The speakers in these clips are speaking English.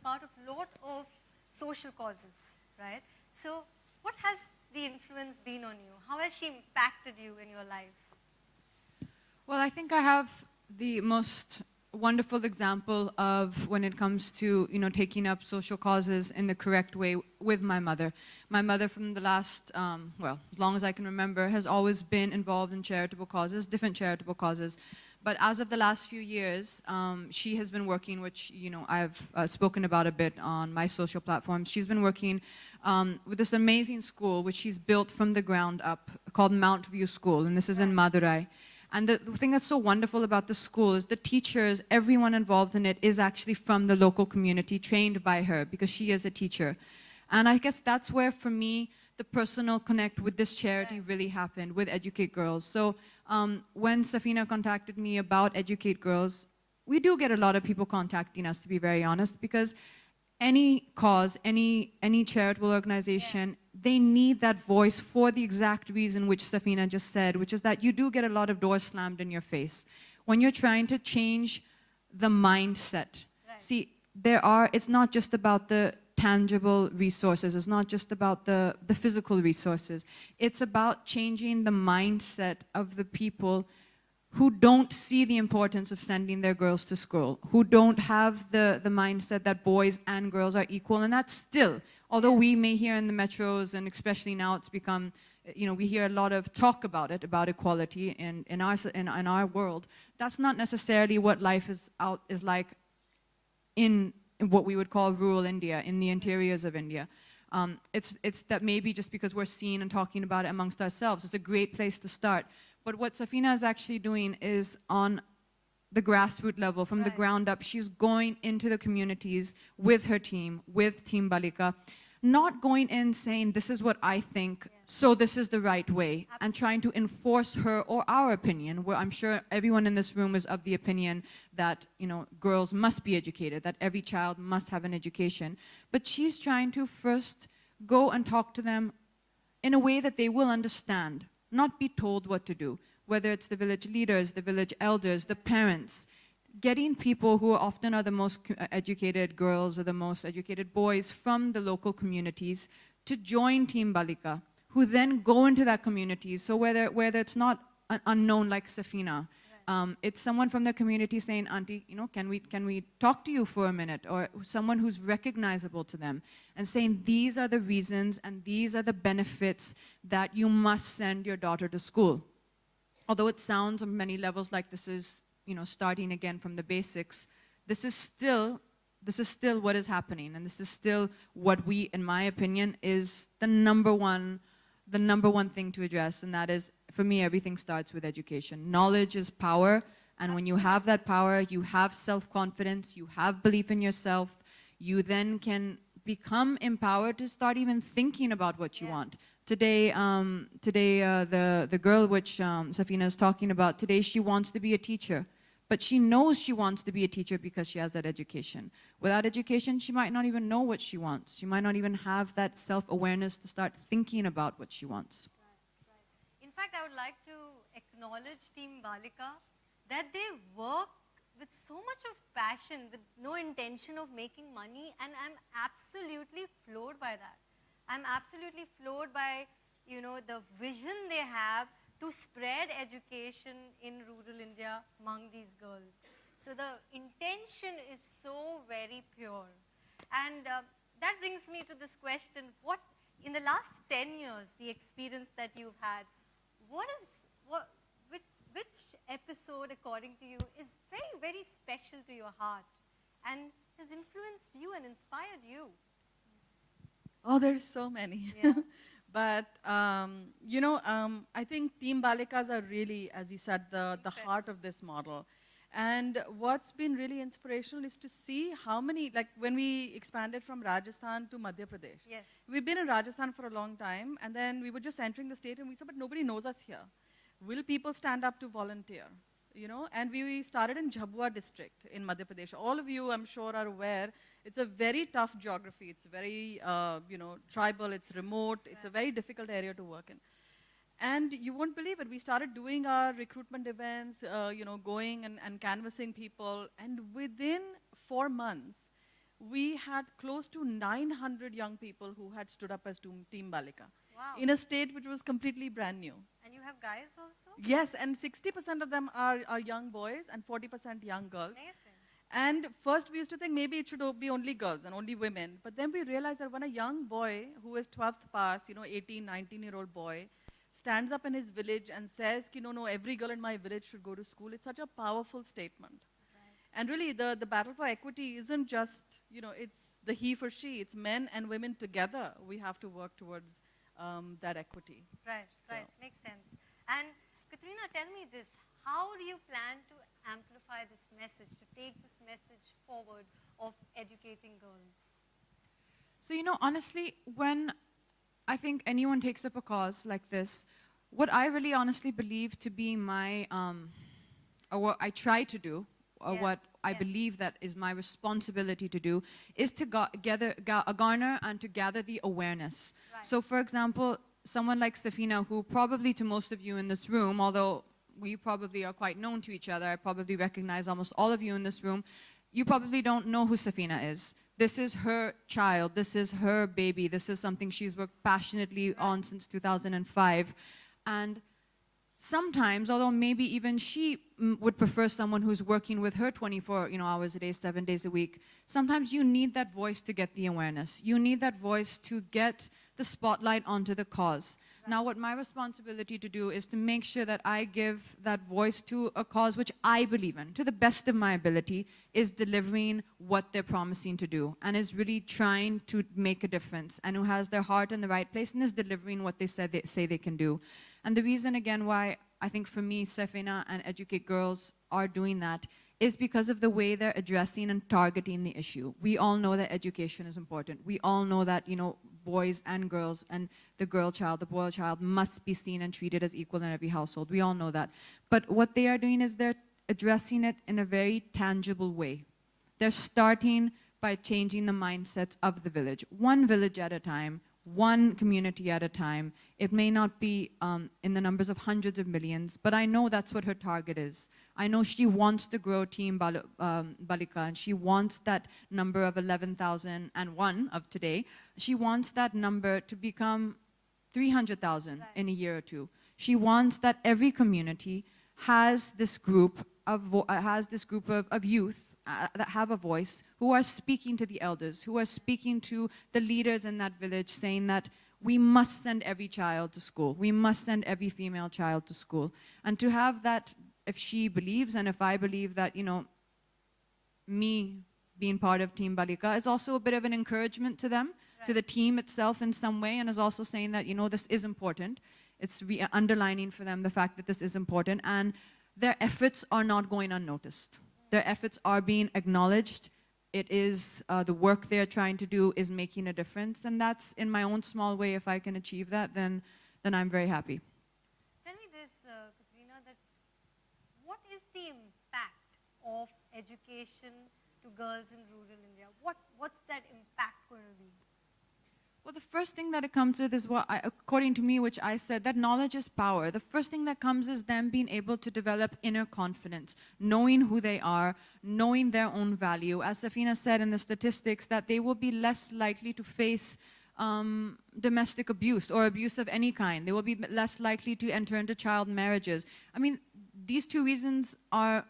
part of a lot of social causes, right? So what has the influence been on you? How has she impacted you in your life? Well, I think I have the most wonderful example of when it comes to, taking up social causes in the correct way with my mother. My mother from the last, as long as I can remember, has always been involved in charitable causes, different charitable causes. But as of the last few years, she has been working, which, I've spoken about a bit on my social platforms. She's been working with this amazing school, which she's built from the ground up, called Mount View School, and this is in Madurai. And the thing that's so wonderful about the school is the teachers, everyone involved in it is actually from the local community, trained by her, because she is a teacher. And I guess that's where, for me, the personal connect with this charity really happened, with Educate Girls. So when Safina contacted me about Educate Girls, we do get a lot of people contacting us, to be very honest, because any cause, any charitable organization, they need that voice for the exact reason which Safina just said, which is that you do get a lot of doors slammed in your face when you're trying to change the mindset. Right. See, it's not just about the tangible resources, it's not just about the physical resources. It's about changing the mindset of the people who don't see the importance of sending their girls to school, who don't have the mindset that boys and girls are equal. And that's still, although we may hear in the metros, and especially now it's become, we hear a lot of talk about it, about equality in our world, that's not necessarily what life is like in what we would call rural India, in the interiors of India. It's that maybe just because we're seeing and talking about it amongst ourselves, it's a great place to start. But what Safina is actually doing is on the grassroots level, from the ground up. She's going into the communities with her team, with Team Balika, not going in saying, this is what I think, so this is the right way, and trying to enforce her or our opinion, where I'm sure everyone in this room is of the opinion that, girls must be educated, that every child must have an education. But she's trying to first go and talk to them in a way that they will understand, not be told what to do, whether it's the village leaders, the village elders, the parents, getting people who often are the most educated girls or the most educated boys from the local communities to join Team Balika, who then go into that community. So whether it's not an unknown like Safina, it's someone from the community saying, Auntie, can we talk to you for a minute? Or someone who's recognizable to them and saying, these are the reasons and these are the benefits that you must send your daughter to school. Although it sounds on many levels like this is, starting again from the basics, this is still what is happening, and this is still what we, in my opinion, is the number one thing to address, and that is, for me, everything starts with education. Knowledge is power, and when you have that power, you have self-confidence, you have belief in yourself, you then can become empowered to start even thinking about what you want. Today, the girl which Safina is talking about, today she wants to be a teacher. But she knows she wants to be a teacher because she has that education. Without education, she might not even know what she wants. She might not even have that self-awareness to start thinking about what she wants. Right. In fact, I would like to acknowledge Team Balika that they work with so much of passion, with no intention of making money, and I'm absolutely floored by that. I'm absolutely floored by, the vision they have to spread education in rural India among these girls. So the intention is so very pure. And that brings me to this question, what, in the last 10 years, the experience that you've had, which episode, according to you, is very, very special to your heart and has influenced you and inspired you? Oh, there's so many. Yeah. But, I think Team Balikas are really, as you said, the heart of this model. And what's been really inspirational is to see how many, like when we expanded from Rajasthan to Madhya Pradesh. Yes. We've been in Rajasthan for a long time, and then we were just entering the state, and we said, but nobody knows us here. Will people stand up to volunteer? And we started in Jhabua district in Madhya Pradesh. All of you, I'm sure, are aware, it's a very tough geography. It's very, tribal, it's remote. It's a very difficult area to work in. And you won't believe it. We started doing our recruitment events, going and canvassing people. And within 4 months, we had close to 900 young people who had stood up as Team Balika Wow. in a state which was completely brand new. And you have guys also? Yes, and 60% of them are young boys and 40% young girls. Amazing. And first we used to think maybe it should be only girls and only women. But then we realized that when a young boy who is 12th pass, 18, 19-year-old boy, stands up in his village and says, no, every girl in my village should go to school, it's such a powerful statement. Right. And really, the battle for equity isn't just, it's the he for she, it's men and women together. We have to work towards that equity. Right, right, makes sense. And Katrina, tell me this, how do you plan to amplify this message, to take this message forward of educating girls? So, honestly, when I think anyone takes up a cause like this, what I really honestly believe to be my, or what I try to do, or what I believe that is my responsibility to do, is to garner and to gather the awareness. Right. So, for example, someone like Safina, who probably to most of you in this room, although we probably are quite known to each other, I probably recognize almost all of you in this room, you probably don't know who Safina is. This is her child, this is her baby, this is something she's worked passionately on since 2005. And sometimes, although maybe even she would prefer someone who's working with her 24 hours a day, 7 days a week, sometimes you need that voice to get the awareness. You need that voice to get the spotlight onto the cause. Right. Now, what my responsibility to do is to make sure that I give that voice to a cause which I believe in, to the best of my ability, is delivering what they're promising to do, and is really trying to make a difference, and who has their heart in the right place, and is delivering what they say they can do. And the reason, again, why I think for me, Safina and Educate Girls are doing that is because of the way they're addressing and targeting the issue. We all know that education is important. We all know that, boys and girls and the girl child, the boy child must be seen and treated as equal in every household. We all know that. But what they are doing is they're addressing it in a very tangible way. They're starting by changing the mindsets of the village, one village at a time, one community at a time. It may not be in the numbers of hundreds of millions, but I know that's what her target is. I know she wants to grow Team Balika, and she wants that number of 11,001 of today. She wants that number to become 300,000 in a year or two. She wants that every community has this group of youth that have a voice, who are speaking to the elders, who are speaking to the leaders in that village, saying that we must send every child to school. We must send every female child to school. And to have that, if she believes and if I believe that, me being part of Team Balika is also a bit of an encouragement to them, to the team itself in some way, and is also saying that, this is important. It's underlining for them the fact that this is important, and their efforts are not going unnoticed. Their efforts are being acknowledged. It is the work they're trying to do is making a difference, and that's in my own small way. If I can achieve that, then I'm very happy. Tell me this, Katrina, that what is the impact of education to girls in rural India? What's that impact going to be? Well, the first thing that it comes with is according to me, which I said, that knowledge is power. The first thing that comes is them being able to develop inner confidence, knowing who they are, knowing their own value. As Safina said in the statistics, that they will be less likely to face domestic abuse or abuse of any kind. They will be less likely to enter into child marriages. I mean, these two reasons are,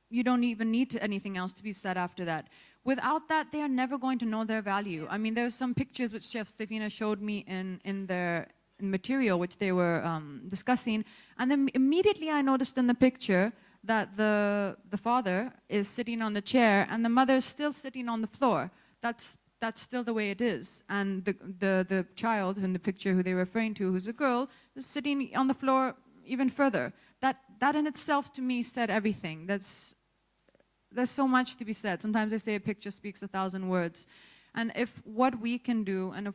you don't even need anything else to be said after that. Without that, they are never going to know their value. I mean, there's some pictures which Chef Safina showed me in their material, which they were discussing, and then immediately I noticed in the picture that the father is sitting on the chair and the mother is still sitting on the floor. That's still the way it is. And the child in the picture who they were referring to, who's a girl, is sitting on the floor even further. That in itself to me said everything. There's so much to be said. Sometimes they say a picture speaks 1,000 words. And if what we can do, and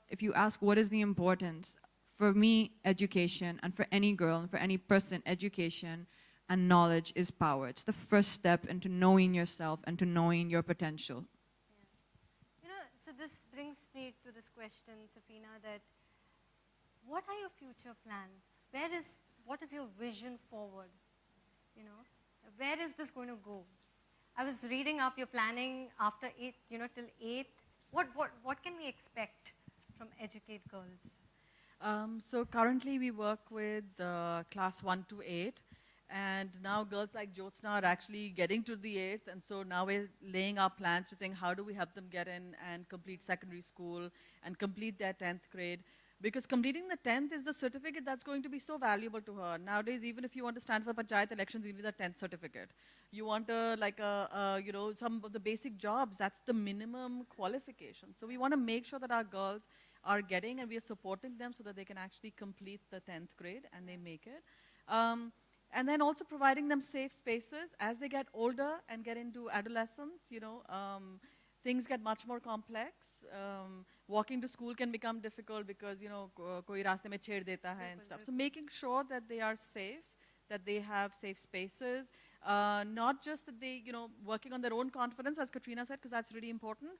if you ask what is the importance, for me, education, and for any girl, and for any person, education and knowledge is power. It's the first step into knowing yourself and to knowing your potential. Yeah. So this brings me to this question, Safina, that what are your future plans? What is your vision forward? Where is this going to go? I was reading up, you're planning after 8th, till 8th. What can we expect from Educate Girls? So currently we work with class 1 to 8. And now girls like Jyotsna are actually getting to the 8th. And so now we're laying our plans to saying how do we help them get in and complete secondary school and complete their 10th grade. Because completing the 10th is the certificate that's going to be so valuable to her. Nowadays, even if you want to stand for Panchayat elections, you need a 10th certificate. You want some of the basic jobs, that's the minimum qualification. So we want to make sure that our girls are getting and we are supporting them so that they can actually complete the 10th grade and they make it. And then also providing them safe spaces as they get older and get into adolescence, things get much more complex. Walking to school can become difficult because, koi raaste mein chhed deta hai and stuff. So making sure that they are safe, that they have safe spaces, not just that they, working on their own confidence, as Katrina said, because that's really important,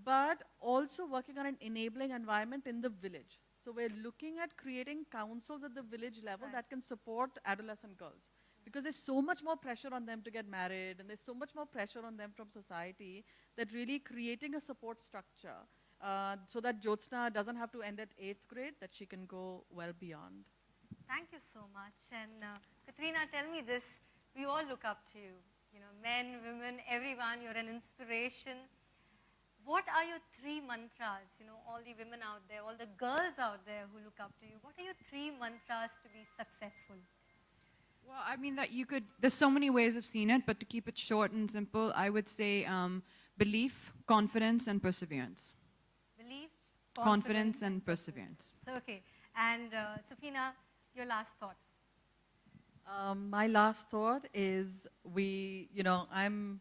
but also working on an enabling environment in the village. So we're looking at creating councils at the village level that can support adolescent girls. Because there's so much more pressure on them to get married, and there's so much more pressure on them from society, that really creating a support structure so that Jyotsna doesn't have to end at 8th grade, that she can go well beyond. Thank you so much. And Katrina, tell me this. We all look up to you. Men, women, everyone, you're an inspiration. What are your 3 mantras? All the women out there, all the girls out there who look up to you, what are your 3 mantras to be successful? Well, I mean that there's so many ways of seeing it, but to keep it short and simple, I would say belief, confidence, and perseverance. Belief, confidence and perseverance. So, okay. And Safina, your last thoughts. My last thought is I'm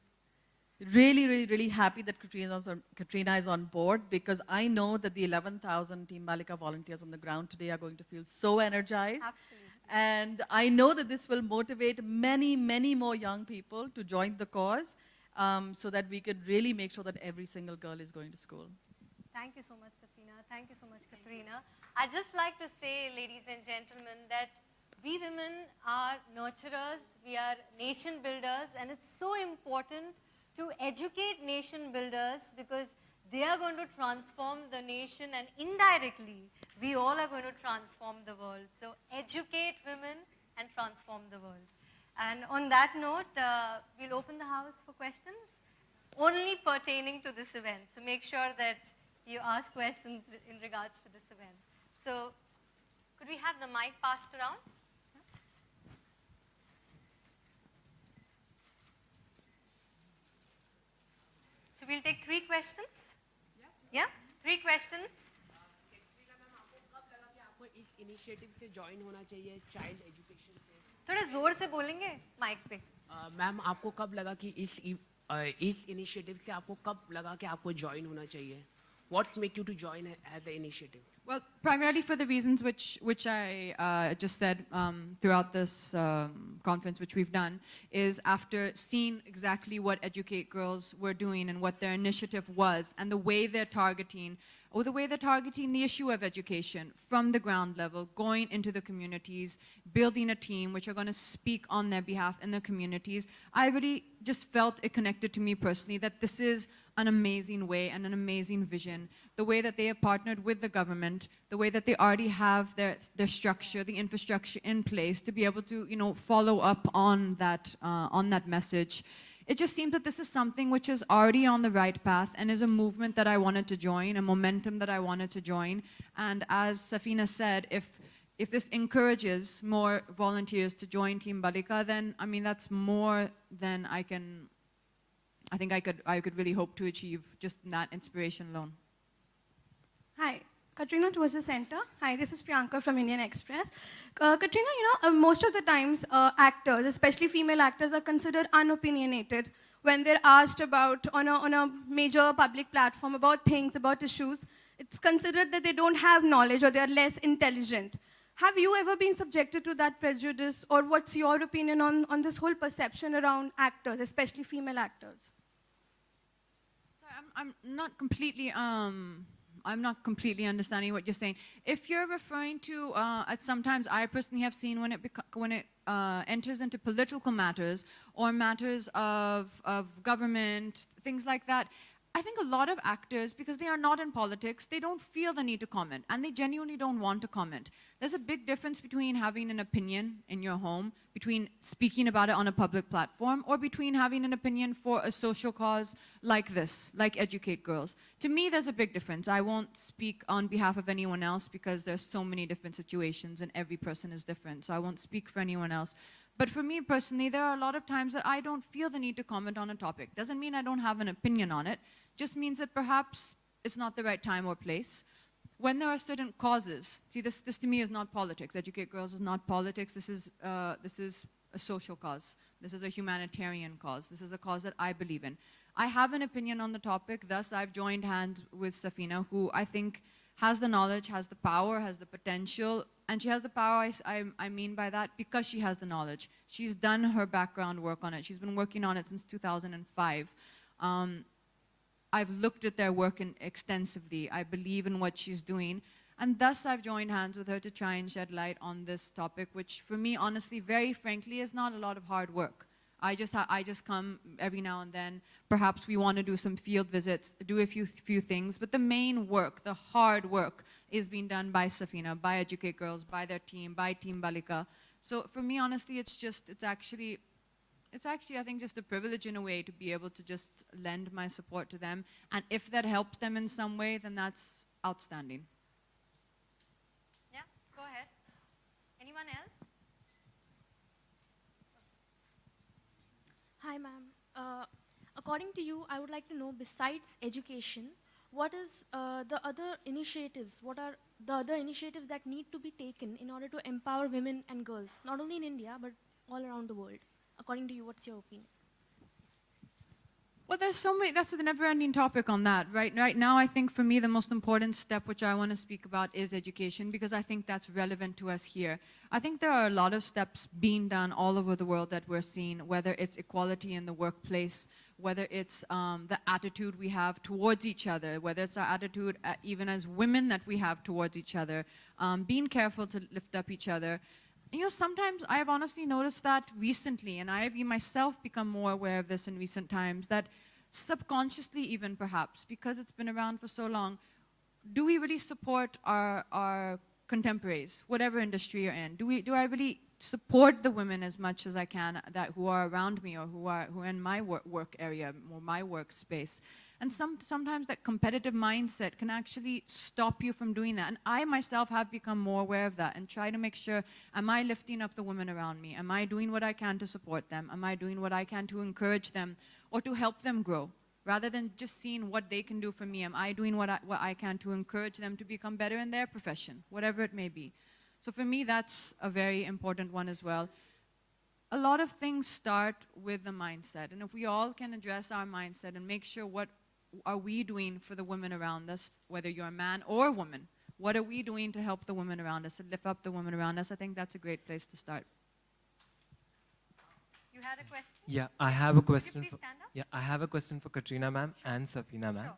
really happy that Katrina is on board, because I know that the 11,000 Team Balika volunteers on the ground today are going to feel so energized. Absolutely. And I know that this will motivate many, many more young people to join the cause so that we can really make sure that every single girl is going to school. Thank you so much, Safina. Thank you so much, Katrina. I'd just like to say, ladies and gentlemen, that we women are nurturers, we are nation builders, and it's so important to educate nation builders, because they are going to transform the nation, and indirectly, we all are going to transform the world. So educate women and transform the world. And on that note, we'll open the house for questions, only pertaining to this event. So make sure that you ask questions in regards to this event. So could we have the mic passed around? So we'll take 3 questions. Yeah? 3 questions. आपको इस initiative से join होना चाहिए child education से? थोड़ा जोर से बोलेंगे माइक पे. मैम, आपको कब लगा कि इस इनिशिएटिव से आपको कब लगा कि आपको ज्वाइन होना चाहिए? What's make you to join as an initiative? Well, primarily for the reasons which I just said throughout this conference, which we've done, is after seeing exactly what Educate Girls were doing and what their initiative was, and the way they're targeting the issue of education from the ground level, going into the communities, building a team which are going to speak on their behalf in the communities. I really just felt it connected to me personally that this is an amazing way and an amazing vision. The way that they have partnered with the government, the way that they already have their structure, the infrastructure in place to be able to, follow up on that message. It just seems that this is something which is already on the right path and is a movement that I wanted to join, a momentum that I wanted to join. And as Safina said, if this encourages more volunteers to join Team Balika, then, I mean, that's more than I think I could really hope to achieve just that inspiration alone. Hi, Katrina towards the center. Hi, this is Priyanka from Indian Express. Katrina, most of the times actors, especially female actors, are considered unopinionated when they're asked about, on a major public platform, about things, about issues. It's considered that they don't have knowledge or they're less intelligent. Have you ever been subjected to that prejudice, or what's your opinion on this whole perception around actors, especially female actors? I'm not completely I'm not completely understanding what you're saying. If you're referring to, sometimes I personally have seen when it enters into political matters or matters of government, things like that, I think a lot of actors, because they are not in politics, they don't feel the need to comment, and they genuinely don't want to comment. There's a big difference between having an opinion in your home, between speaking about it on a public platform, or between having an opinion for a social cause like this, like Educate Girls. To me, there's a big difference. I won't speak on behalf of anyone else because there's so many different situations and every person is different, so I won't speak for anyone else. But for me personally, there are a lot of times that I don't feel the need to comment on a topic. Doesn't mean I don't have an opinion on it, just means that perhaps it's not the right time or place. When there are certain causes, see, this to me is not politics. Educate Girls is not politics. This is a social cause. This is a humanitarian cause. This is a cause that I believe in. I have an opinion on the topic, thus I've joined hands with Safina, who I think has the knowledge, has the power, has the potential, and she has the power, I mean by that, because she has the knowledge. She's done her background work on it. She's been working on it since 2005. I've looked at their work extensively. I believe in what she's doing. And thus, I've joined hands with her to try and shed light on this topic, which for me, honestly, very frankly, is not a lot of hard work. I just come every now and then. Perhaps we want to do some field visits, do a few things. But the main work, the hard work, is being done by Safina, by Educate Girls, by their team, by Team Balika. So for me, honestly, it's actually, I think, just a privilege in a way to be able to just lend my support to them. And if that helps them in some way, then that's outstanding. Yeah, go ahead. Anyone else? Hi, ma'am. According to you, I would like to know, besides education, what is the other initiatives? What are the other initiatives that need to be taken in order to empower women and girls, not only in India, but all around the world? According to you, what's your opinion? Well, there's so many, that's a never-ending topic on that. Right now, I think for me, the most important step which I want to speak about is education, because I think that's relevant to us here. I think there are a lot of steps being done all over the world that we're seeing, whether it's equality in the workplace, whether it's the attitude we have towards each other, whether it's our attitude even as women that we have towards each other, being careful to lift up each other. You know, sometimes I've honestly noticed that recently, and I've myself become more aware of this in recent times, that subconsciously even perhaps, because it's been around for so long, do we really support our contemporaries, whatever industry you're in? Do I really support the women as much as I can who are around me or who are in my work area or my workspace? And sometimes that competitive mindset can actually stop you from doing that. And I myself have become more aware of that and try to make sure, am I lifting up the women around me? Am I doing what I can to support them? Am I doing what I can to encourage them or to help them grow? Rather than just seeing what they can do for me, am I doing what I can to encourage them to become better in their profession, whatever it may be? So for me, that's a very important one as well. A lot of things start with the mindset. And if we all can address our mindset and make sure what are we doing for the women around us, whether you're a man or a woman, what are we doing to help the women around us and lift up the women around us? I think that's a great place to start. You had a question? Yeah, I have a question. Could you please stand up? Yeah, I have a question for Katrina ma'am and Safina ma'am. Sure.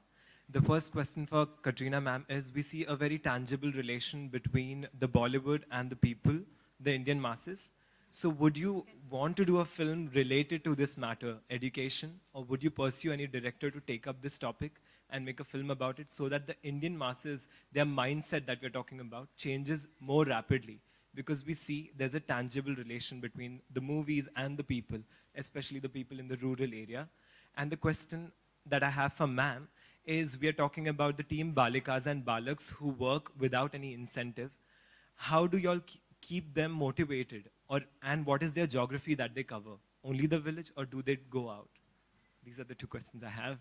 The first question for Katrina ma'am is, we see a very tangible relation between the Bollywood and the people, the Indian masses. So would you want to do a film related to this matter, education, or would you pursue any director to take up this topic and make a film about it so that the Indian masses, their mindset that we're talking about, changes more rapidly? Because we see there's a tangible relation between the movies and the people, especially the people in the rural area. And the question that I have for ma'am is, we are talking about the team Balikas and Balaks who work without any incentive. How do y'all keep them motivated? And what is their geography that they cover? Only the village, or do they go out? These are the two questions I have.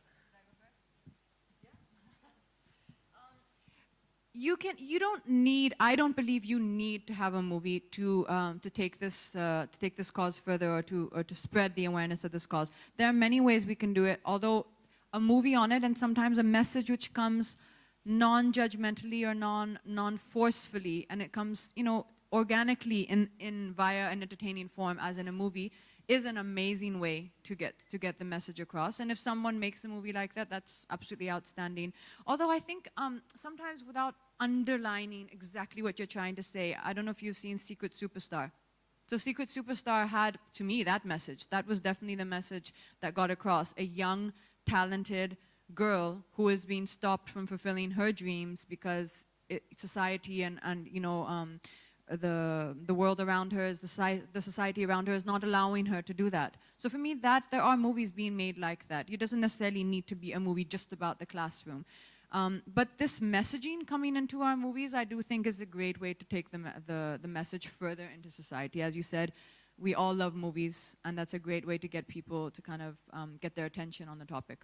I don't believe you need to have a movie to take this cause further or to spread the awareness of this cause. There are many ways we can do it, although a movie on it and sometimes a message which comes non-judgmentally or non-forcefully, and it comes, organically in via an entertaining form, as in a movie, is an amazing way to get the message across. And if someone makes a movie like that, that's absolutely outstanding. Although I think sometimes without underlining exactly what you're trying to say, I don't know if you've seen Secret Superstar. So Secret Superstar had, to me, that message. That was definitely the message that got across. A young, talented girl who is being stopped from fulfilling her dreams because society and the world around her, the society around her is not allowing her to do that. So for me, there are movies being made like that. It doesn't necessarily need to be a movie just about the classroom. But this messaging coming into our movies, I do think is a great way to take the message further into society. As you said, we all love movies, and that's a great way to get people to kind of get their attention on the topic.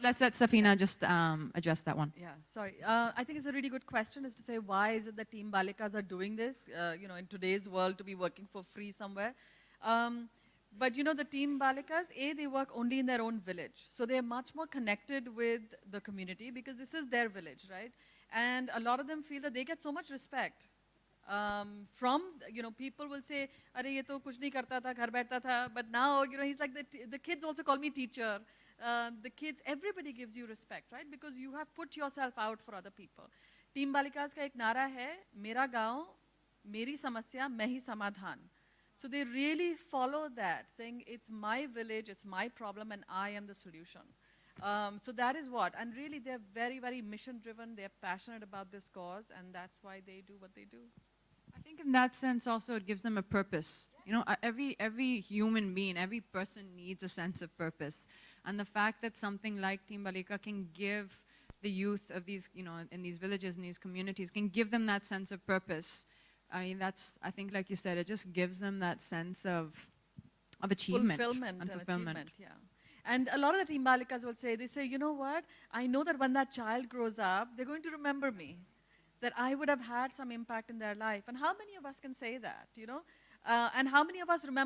Let's let Safina just address that one. Yeah, sorry. I think it's a really good question is to say why is it that Team Balikas are doing this, in today's world to be working for free somewhere. But the Team Balikas, they work only in their own village. So they're much more connected with the community because this is their village, right? And a lot of them feel that they get so much respect. From, people will say, "Arey, ye to kuch nahi karta tha, ghar baithta tha." But now, he's like, the kids also call me teacher. The kids, everybody gives you respect, right? Because you have put yourself out for other people. Team Balikas ka ek nara hai, "Mera gaon, meri samasya, main hi samadhan." So they really follow that, saying it's my village, it's my problem, and I am the solution. So that is what, and really they're very, very mission-driven. They're passionate about this cause, and that's why they do what they do. I think in that sense also it gives them a purpose. Every human being, every person needs a sense of purpose. And the fact that something like Team Balika can give the youth of these, in these villages, in these communities, can give them that sense of purpose. I mean, I think like you said, it just gives them that sense of achievement. Fulfillment and achievement, yeah. And a lot of the Team Balikas will say, they say, you know what, I know that when that child grows up, they're going to remember me, that I would have had some impact in their life. And how many of us can say that, and how many of us remember